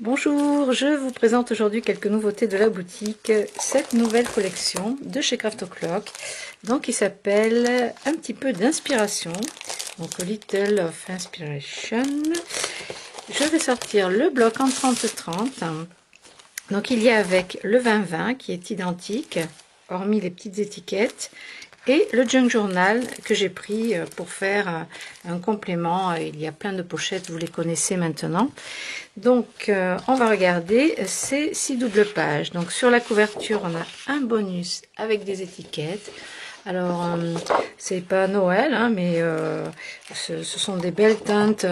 Bonjour, je vous présente aujourd'hui quelques nouveautés de la boutique. Cette nouvelle collection de chez Craft O'Clock, donc qui s'appelle Un petit peu d'inspiration, donc A Little of Inspiration. Je vais sortir le bloc en 30-30. Donc il y a avec le 20-20 qui est identique, hormis les petites étiquettes, et le Junk Journal que j'ai pris pour faire un complément. Il y a plein de pochettes, vous les connaissez maintenant. Donc on va regarder ces 6 doubles pages. Donc sur la couverture on a un bonus avec des étiquettes. Alors c'est pas Noël hein, mais ce sont des belles teintes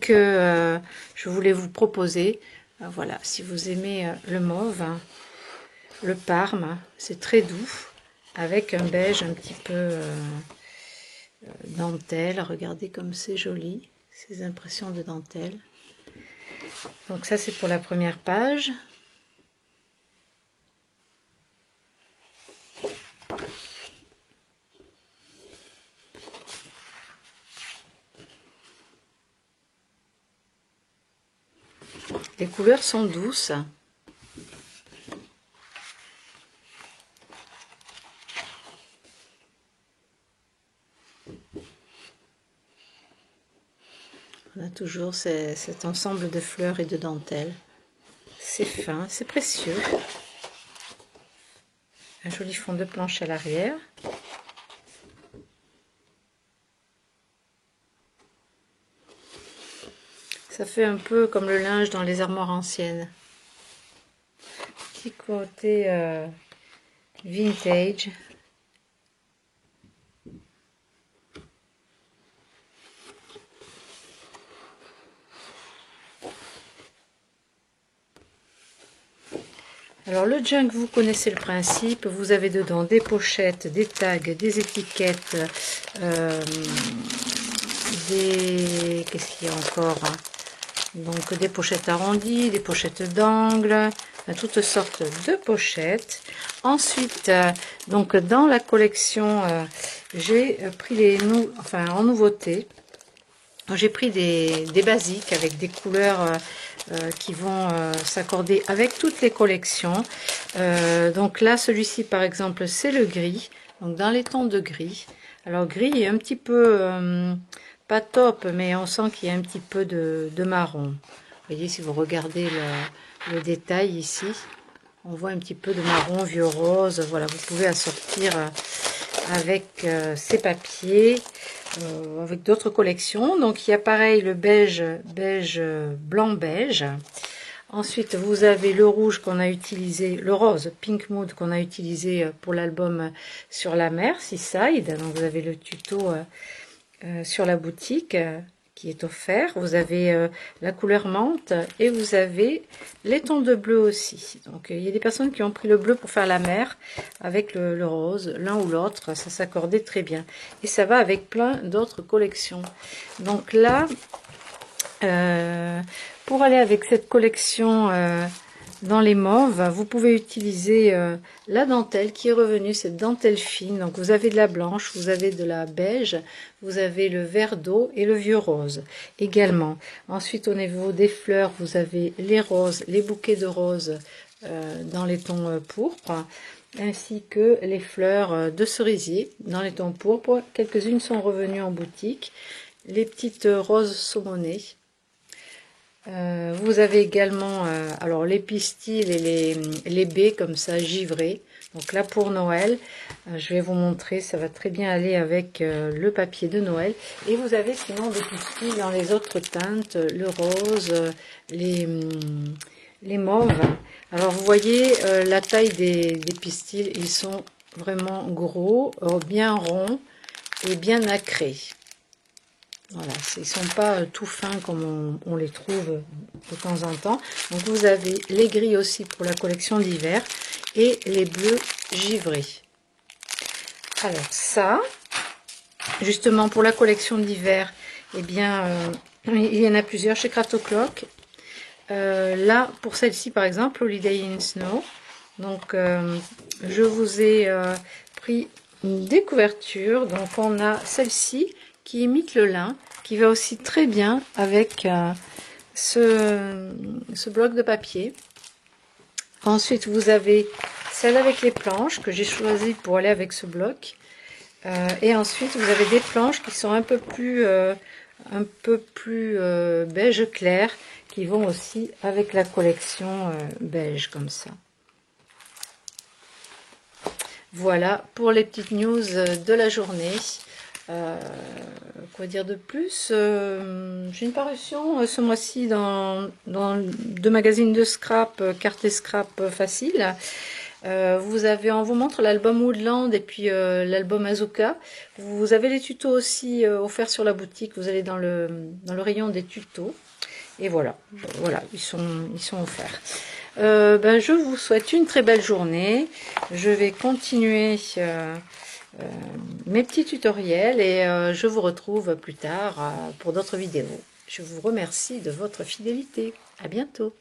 que je voulais vous proposer. Voilà, si vous aimez le mauve, le parme, c'est très doux, avec un beige un petit peu dentelle. Regardez comme c'est joli, ces impressions de dentelle. Donc ça c'est pour la première page. Les couleurs sont douces. On a toujours cet ensemble de fleurs et de dentelles. C'est fin, c'est précieux. Un joli fond de planche à l'arrière. Ça fait un peu comme le linge dans les armoires anciennes. Petit côté vintage. Alors le junk, vous connaissez le principe, vous avez dedans des pochettes, des tags, des étiquettes, qu'est-ce qu'il y a encore? Donc des pochettes arrondies, des pochettes d'angle, toutes sortes de pochettes. Ensuite, donc dans la collection, j'ai pris en nouveauté, j'ai pris des basiques avec des couleurs qui vont s'accorder avec toutes les collections. Donc là, celui-ci par exemple, c'est le gris. Donc dans les tons de gris. Alors gris est un petit peu pas top, mais on sent qu'il y a un petit peu de marron. Vous voyez, si vous regardez le détail ici, on voit un petit peu de marron, vieux rose. Voilà, vous pouvez assortir avec ces papiers, avec d'autres collections. Donc il y a pareil le beige, blanc beige. Ensuite vous avez le rouge qu'on a utilisé, le rose Pink Mood qu'on a utilisé pour l'album Sur la mer, Seaside. Donc vous avez le tuto sur la boutique qui est offert. Vous avez la couleur menthe et vous avez les tons de bleu aussi. Donc il y a des personnes qui ont pris le bleu pour faire la mer avec le rose, l'un ou l'autre, ça s'accordait très bien. Et ça va avec plein d'autres collections. Donc là, pour aller avec cette collection dans les mauves, vous pouvez utiliser la dentelle qui est revenue, cette dentelle fine. Donc vous avez de la blanche, vous avez de la beige, vous avez le vert d'eau et le vieux rose également. Ensuite au niveau des fleurs, vous avez les roses, les bouquets de roses dans les tons pourpres, ainsi que les fleurs de cerisier dans les tons pourpres. Quelques-unes sont revenues en boutique. Les petites roses saumonées. Vous avez également alors les pistils et les baies comme ça givrées. Donc là pour Noël, je vais vous montrer, ça va très bien aller avec le papier de Noël. Et vous avez sinon des pistils dans les autres teintes, le rose, les mauves. Alors vous voyez la taille des pistils, ils sont vraiment gros, bien ronds et bien nacrés. Voilà, ils ne sont pas tout fins comme on les trouve de temps en temps. Donc vous avez les gris aussi pour la collection d'hiver et les bleus givrés. Alors ça, justement pour la collection d'hiver, eh bien il y en a plusieurs chez Craft O'Clock. Là pour celle-ci par exemple, Holiday in Snow. Donc je vous ai pris des couvertures. Donc on a celle-ci qui imite le lin, qui va aussi très bien avec ce bloc de papier. Ensuite, vous avez celle avec les planches que j'ai choisi pour aller avec ce bloc. Et ensuite, vous avez des planches qui sont un peu plus beige clair, qui vont aussi avec la collection beige comme ça. Voilà pour les petites news de la journée. Quoi dire de plus? J'ai une parution ce mois-ci dans deux magazines de scrap, carte et scrap facile. Vous avez, on vous montre l'album Woodland et puis l'album Azuka. Vous avez les tutos aussi offerts sur la boutique. Vous allez dans le rayon des tutos. Et voilà, ils sont offerts. Je vous souhaite une très belle journée. Je vais continuer mes petits tutoriels et je vous retrouve plus tard pour d'autres vidéos. Je vous remercie de votre fidélité. À bientôt.